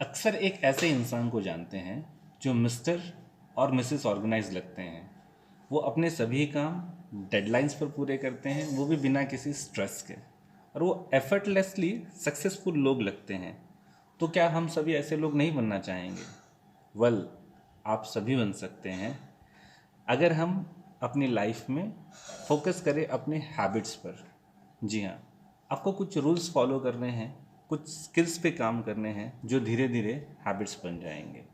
अक्सर एक ऐसे इंसान को जानते हैं जो मिस्टर और मिसेस ऑर्गेनाइज लगते हैं। वो अपने सभी काम डेडलाइंस पर पूरे करते हैं, वो भी बिना किसी स्ट्रेस के, और वो एफर्टलेसली सक्सेसफुल लोग लगते हैं। तो क्या हम सभी ऐसे लोग नहीं बनना चाहेंगे? वेल, आप सभी बन सकते हैं अगर हम अपनी लाइफ में फोकस करें अपने हैबिट्स पर। जी हाँ, आपको कुछ रूल्स फॉलो करने हैं, कुछ स्किल्स पे काम करने हैं जो धीरे धीरे हैबिट्स बन जाएंगे।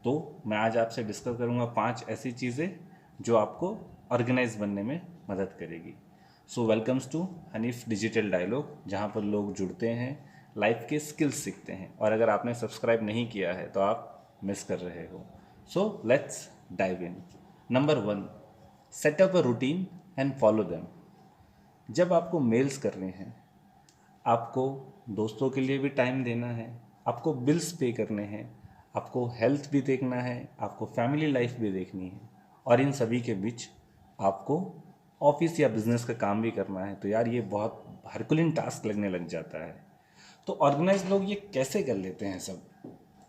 तो मैं आज आपसे डिस्कस करूँगा 5 ऐसी चीज़ें जो आपको ऑर्गेनाइज बनने में मदद करेगी। So welcomes to Hanif digital dialogue, जहाँ पर लोग जुड़ते हैं, लाइफ के स्किल्स सीखते हैं। और अगर आपने सब्सक्राइब नहीं किया है तो आप मिस कर रहे हो। So let's dive in. Number 1, set up a routine and follow them. जब आपको मेल्स करने हैं, आपको दोस्तों के लिए भी टाइम देना है, आपको बिल्स पे करने हैं, आपको हेल्थ भी देखना है, आपको फैमिली लाइफ भी देखनी है, और इन सभी के बीच आपको ऑफिस या बिजनेस का काम भी करना है, तो यार ये बहुत हरकुलिन टास्क लगने लग जाता है। तो ऑर्गेनाइज लोग ये कैसे कर लेते हैं सब?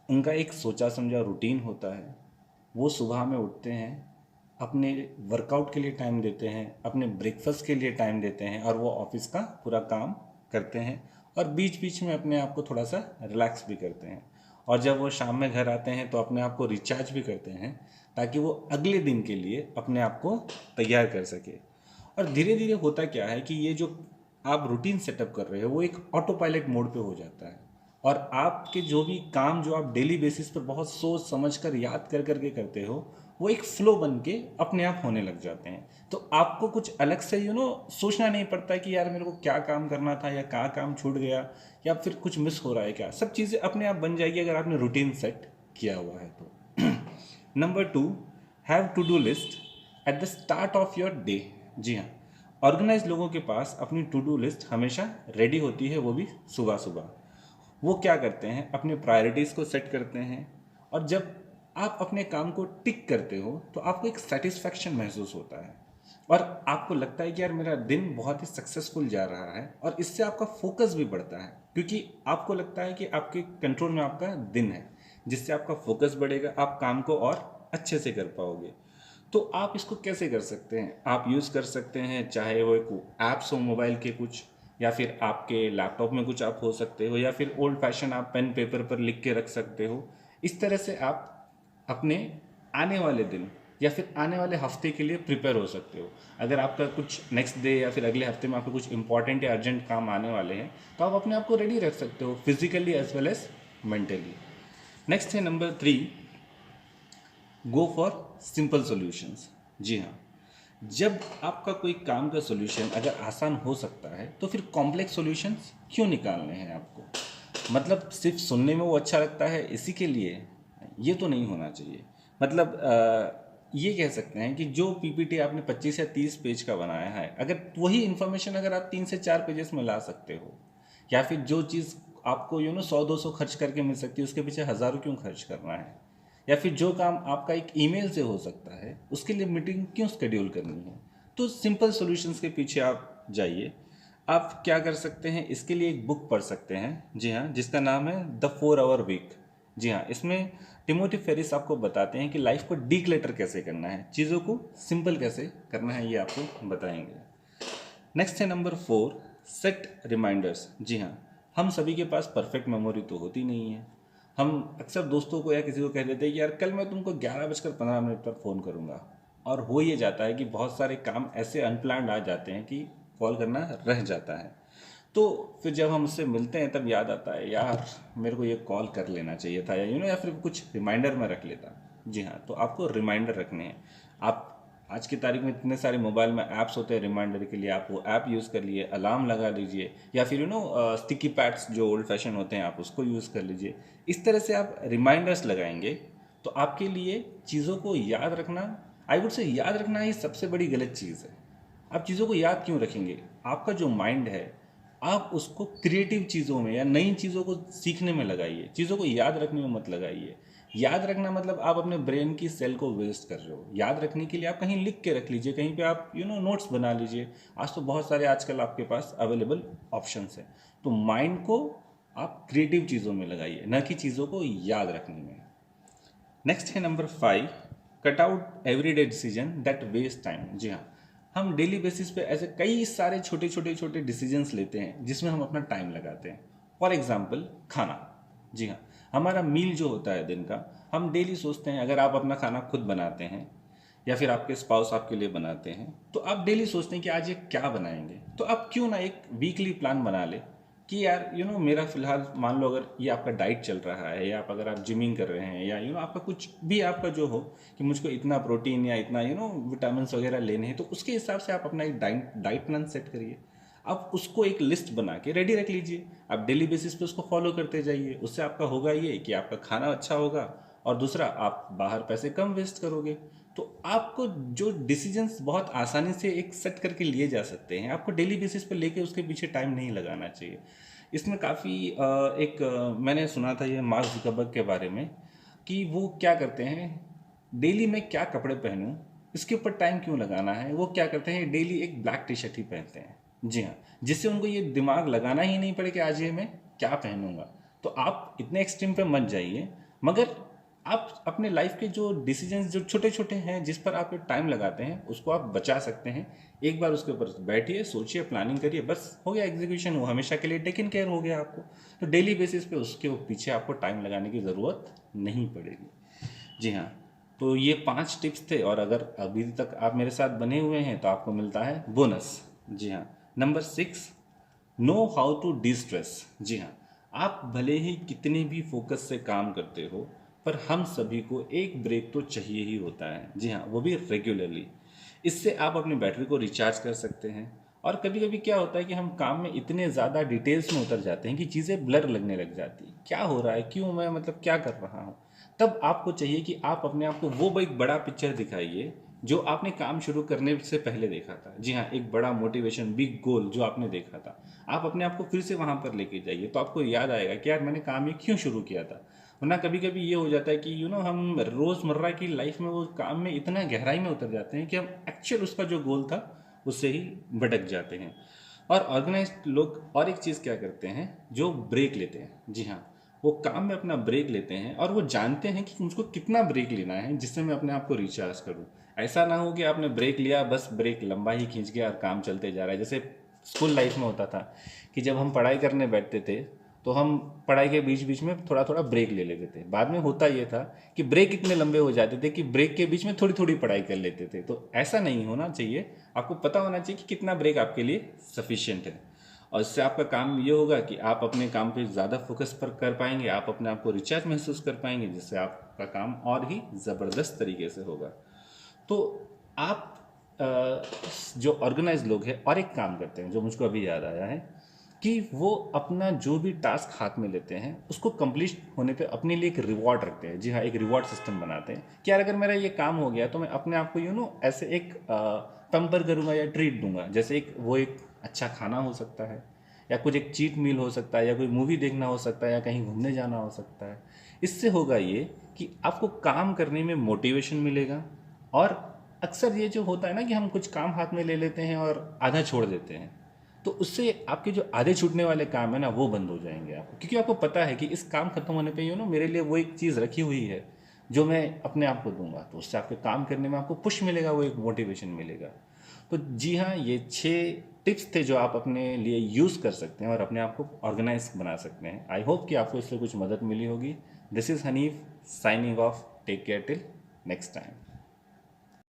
उनका एक सोचा समझा रूटीन होता है। वो सुबह में उठते हैं, अपने वर्कआउट के लिए टाइम देते हैं, अपने ब्रेकफास्ट के लिए टाइम देते हैं, और वो ऑफिस का पूरा काम करते हैं, और बीच बीच में अपने आप को थोड़ा सा रिलैक्स भी करते हैं। और जब वो शाम में घर आते हैं तो अपने आप को रिचार्ज भी करते हैं, ताकि वो अगले दिन के लिए अपने आप को तैयार कर सके। और धीरे धीरे होता क्या है कि ये जो आप रूटीन सेटअप कर रहे हो वो एक ऑटो पायलट मोड पे हो जाता है, और आपके जो भी काम जो आप डेली बेसिस पर बहुत सोच समझ कर याद कर करके करते हो, वो एक फ्लो बन के अपने आप होने लग जाते हैं। तो आपको कुछ अलग से सोचना नहीं पड़ता कि यार मेरे को क्या काम करना था, या क्या काम छूट गया, या फिर कुछ मिस हो रहा है क्या। सब चीज़ें अपने आप बन जाएगी अगर आपने रूटीन सेट किया हुआ है तो। Number 2, have to do list at the start of your day. जी हाँ, ऑर्गेनाइज लोगों के पास अपनी टू डू लिस्ट हमेशा रेडी होती है, वो भी सुबह सुबह। वो क्या करते हैं, अपने प्रायोरिटीज़ को सेट करते हैं, और जब आप अपने काम को टिक करते हो तो आपको एक सेटिस्फैक्शन महसूस होता है, और आपको लगता है कि यार मेरा दिन बहुत ही सक्सेसफुल जा रहा है, और इससे आपका फोकस भी बढ़ता है, क्योंकि आपको लगता है कि आपके कंट्रोल में आपका दिन है, जिससे आपका फोकस बढ़ेगा, आप काम को और अच्छे से कर पाओगे। तो आप इसको कैसे कर सकते हैं? आप यूज़ कर सकते हैं, चाहे वो एक ऐप्स हो मोबाइल के कुछ, या फिर आपके लैपटॉप में कुछ आप हो सकते हो, या फिर ओल्ड फैशन आप पेन पेपर पर लिख के रख सकते हो। इस तरह से आप अपने आने वाले दिन या फिर आने वाले हफ्ते के लिए प्रिपेयर हो सकते हो। अगर आपका कुछ नेक्स्ट डे या फिर अगले हफ्ते में आपको कुछ इंपॉर्टेंट या अर्जेंट काम आने वाले हैं, तो आप अपने आप को रेडी रख सकते हो, physically as well as mentally. Next है number 3, go for simple solutions. जी हाँ, जब आपका कोई काम का सॉल्यूशन अगर आसान हो सकता है तो फिर कॉम्प्लेक्स सॉल्यूशंस क्यों निकालने हैं आपको? मतलब सिर्फ सुनने में वो अच्छा लगता है इसी के लिए, ये तो नहीं होना चाहिए। मतलब ये कह सकते हैं कि जो पीपीटी आपने 25 या 30 पेज का बनाया है, अगर वही इन्फॉर्मेशन अगर आप 3 से 4 पेजेस में ला सकते हो, या फिर जो चीज़ आपको 100-200 खर्च करके मिल सकती है, उसके पीछे हज़ारों क्यों खर्च करना है? या फिर जो काम आपका एक ईमेल से हो सकता है, उसके लिए मीटिंग क्यों स्केड्यूल करनी है? तो सिंपल सॉल्यूशंस के पीछे आप जाइए। आप क्या कर सकते हैं, इसके लिए एक बुक पढ़ सकते हैं, जी हाँ, जिसका नाम है द 4 आवर वीक। जी हाँ, इसमें टिमोथी फेरिस आपको बताते हैं कि लाइफ को डीक्लटर कैसे करना है, चीज़ों को सिंपल कैसे करना है, ये आपको बताएंगे। नेक्स्ट है नंबर 4, सेट रिमाइंडर्स। जी हाँ, हम सभी के पास परफेक्ट मेमोरी तो होती नहीं है। हम अक्सर दोस्तों को या किसी को कह देते हैं कि यार कल मैं तुमको 11:15 पर फ़ोन करूँगा, और हो ये जाता है कि बहुत सारे काम ऐसे अनप्लान्ड आ जाते हैं कि कॉल करना रह जाता है। तो फिर जब हम उससे मिलते हैं तब याद आता है, यार मेरे को ये कॉल कर लेना चाहिए था, या या फिर कुछ रिमाइंडर में रख लेता। जी हाँ, तो आपको रिमाइंडर रखने हैं। आप आज की तारीख में इतने सारे मोबाइल में ऐप्स होते हैं रिमाइंडर के लिए, आप वो ऐप यूज़ कर लिए, अलार्म लगा लीजिए, या फिर स्टिकी पैड्स जो ओल्ड फैशन होते हैं आप उसको यूज़ कर लीजिए। इस तरह से आप रिमाइंडर्स लगाएंगे तो आपके लिए चीज़ों को याद रखना, आई वुड से याद रखना ही सबसे बड़ी गलत चीज़ है। आप चीज़ों को याद क्यों रखेंगे? आपका जो माइंड है, आप उसको क्रिएटिव चीज़ों में या नई चीज़ों को सीखने में लगाइए, चीज़ों को याद रखने में मत लगाइए। याद रखना मतलब आप अपने ब्रेन की सेल को वेस्ट कर रहे हो। याद रखने के लिए आप कहीं लिख के रख लीजिए, कहीं पे आप नोट्स बना लीजिए। आज तो बहुत सारे आजकल आपके पास अवेलेबल ऑप्शंस हैं। तो माइंड को आप क्रिएटिव चीज़ों में लगाइए, न कि चीज़ों को याद रखने में। नेक्स्ट है number 5, cut out everyday decision that waste time. जी हाँ, हम डेली बेसिस पे ऐसे कई सारे छोटे छोटे छोटे डिसीजंस लेते हैं जिसमें हम अपना टाइम लगाते हैं। फॉर एग्जाम्पल खाना। जी हाँ, हमारा मील जो होता है दिन का, हम डेली सोचते हैं, अगर आप अपना खाना खुद बनाते हैं या फिर आपके स्पाउस आपके लिए बनाते हैं, तो आप डेली सोचते हैं कि आज ये क्या बनाएंगे। तो आप क्यों ना एक वीकली प्लान बना ले कि यार मेरा फिलहाल मान लो अगर ये आपका डाइट चल रहा है, या आप अगर आप जिमिंग कर रहे हैं, या आपका कुछ भी आपका जो हो कि मुझको इतना प्रोटीन या इतना विटामिन वगैरह लेने हैं, तो उसके हिसाब से आप अपना एक डाइट प्लान सेट करिए। आप उसको एक लिस्ट बना के रेडी रख लीजिए, आप डेली बेसिस पे उसको फॉलो करते जाइए। उससे आपका होगा ये कि आपका खाना अच्छा होगा, और दूसरा आप बाहर पैसे कम वेस्ट करोगे। तो आपको जो डिसीजंस बहुत आसानी से एक सेट करके लिए जा सकते हैं, आपको डेली बेसिस पे लेके उसके पीछे टाइम नहीं लगाना चाहिए। इसमें काफ़ी मैंने सुना था ये मार्क जुकरबर्ग के बारे में, कि वो क्या करते हैं, डेली मैं क्या कपड़े पहनूं इसके ऊपर टाइम क्यों लगाना है। वो क्या करते हैं, डेली एक ब्लैक टी शर्ट ही पहनते हैं। जी हाँ, जिससे उनको ये दिमाग लगाना ही नहीं पड़े कि आज ये मैं क्या पहनूंगा। तो आप इतने एक्सट्रीम पे मत जाइए, मगर आप अपने लाइफ के जो डिसीजंस जो छोटे छोटे हैं जिस पर आप टाइम लगाते हैं उसको आप बचा सकते हैं। एक बार उसके ऊपर बैठिए, सोचिए, प्लानिंग करिए, बस हो गया एग्जीक्यूशन, वो हमेशा के लिए टेकन केयर हो गया आपको। तो डेली बेसिस पे उसके पीछे आपको टाइम लगाने की ज़रूरत नहीं पड़ेगी। जी हाँ, तो ये 5 टिप्स थे, और अगर अभी तक आप मेरे साथ बने हुए हैं तो आपको मिलता है बोनस। जी हाँ, number 6, know how to destress. जी हाँ, आप भले ही कितने भी फोकस से काम करते हो, पर हम सभी को एक ब्रेक तो चाहिए ही होता है। जी हाँ, वो भी रेगुलरली। इससे आप अपनी बैटरी को रिचार्ज कर सकते हैं। और कभी कभी क्या होता है कि हम काम में इतने ज़्यादा डिटेल्स में उतर जाते हैं कि चीज़ें ब्लर लगने लग जाती हैं, क्या हो रहा है, क्यों मैं क्या कर रहा हूँ। तब आपको चाहिए कि आप अपने आप को वो एक बड़ा पिक्चर दिखाइए जो आपने काम शुरू करने से पहले देखा था। जी हाँ, एक बड़ा मोटिवेशन, बिग गोल जो आपने देखा था, आप अपने आप को फिर से वहाँ पर लेके जाइए, तो आपको याद आएगा कि यार मैंने काम ये क्यों शुरू किया था। वरना कभी कभी ये हो जाता है कि हम रोज़मर्रा की लाइफ में वो काम में इतना गहराई में उतर जाते हैं कि हम एक्चुअल उसका जो गोल था उससे ही भटक जाते हैं। और ऑर्गेनाइज्ड लोग और एक चीज़ क्या करते हैं, जो ब्रेक लेते हैं। जी हाँ, वो काम में अपना ब्रेक लेते हैं, और वो जानते हैं कि मुझको कितना ब्रेक लेना है जिससे मैं अपने आप को रिचार्ज करूँ। ऐसा ना हो कि आपने ब्रेक लिया, बस ब्रेक लंबा ही खींच गया और काम चलते जा रहा है। जैसे स्कूल लाइफ में होता था कि जब हम पढ़ाई करने बैठते थे तो हम पढ़ाई के बीच बीच में थोड़ा थोड़ा ब्रेक ले लेते थे। बाद में होता ये था कि ब्रेक इतने लंबे हो जाते थे कि ब्रेक के बीच में थोड़ी थोड़ी पढ़ाई कर लेते थे। तो ऐसा नहीं होना चाहिए, आपको पता होना चाहिए कि कितना ब्रेक आपके लिए सफिशिएंट है। और इससे आपका काम ये होगा कि आप अपने काम पे ज़्यादा फोकस पर कर पाएंगे, आप अपने आप को रिचार्ज महसूस कर पाएंगे, जिससे आपका काम और ही ज़बरदस्त तरीके से होगा। तो आप जो ऑर्गेनाइज लोग हैं और एक काम करते हैं जो मुझको अभी याद आया है, कि वो अपना जो भी टास्क हाथ में लेते हैं उसको कंप्लीट होने पे अपने लिए एक रिवॉर्ड रखते हैं। जी हाँ, एक रिवॉर्ड सिस्टम बनाते हैं कि यार अगर मेरा ये काम हो गया तो मैं अपने आप को ऐसे एक पैम्पर करूँगा या ट्रीट दूंगा। जैसे एक अच्छा खाना हो सकता है, या कुछ एक चीट मील हो सकता है, या कोई मूवी देखना हो सकता है, या कहीं घूमने जाना हो सकता है। इससे होगा ये कि आपको काम करने में मोटिवेशन मिलेगा। और अक्सर ये जो होता है ना कि हम कुछ काम हाथ में ले लेते हैं और आधा छोड़ देते हैं, तो उससे आपके जो आधे छूटने वाले काम है ना वो बंद हो जाएंगे आपको, क्योंकि आपको पता है कि इस काम खत्म होने पे मेरे लिए वो एक चीज़ रखी हुई है जो मैं अपने आप को दूंगा। तो उससे आपके काम करने में आपको पुश मिलेगा, वो एक मोटिवेशन मिलेगा। तो जी हाँ, ये 6 टिप्स थे जो आप अपने लिए यूज़ कर सकते हैं और अपने आप को ऑर्गेनाइज बना सकते हैं। आई होप कि आपको इससे कुछ मदद मिली होगी। This is Hanif signing off. Take care till next time.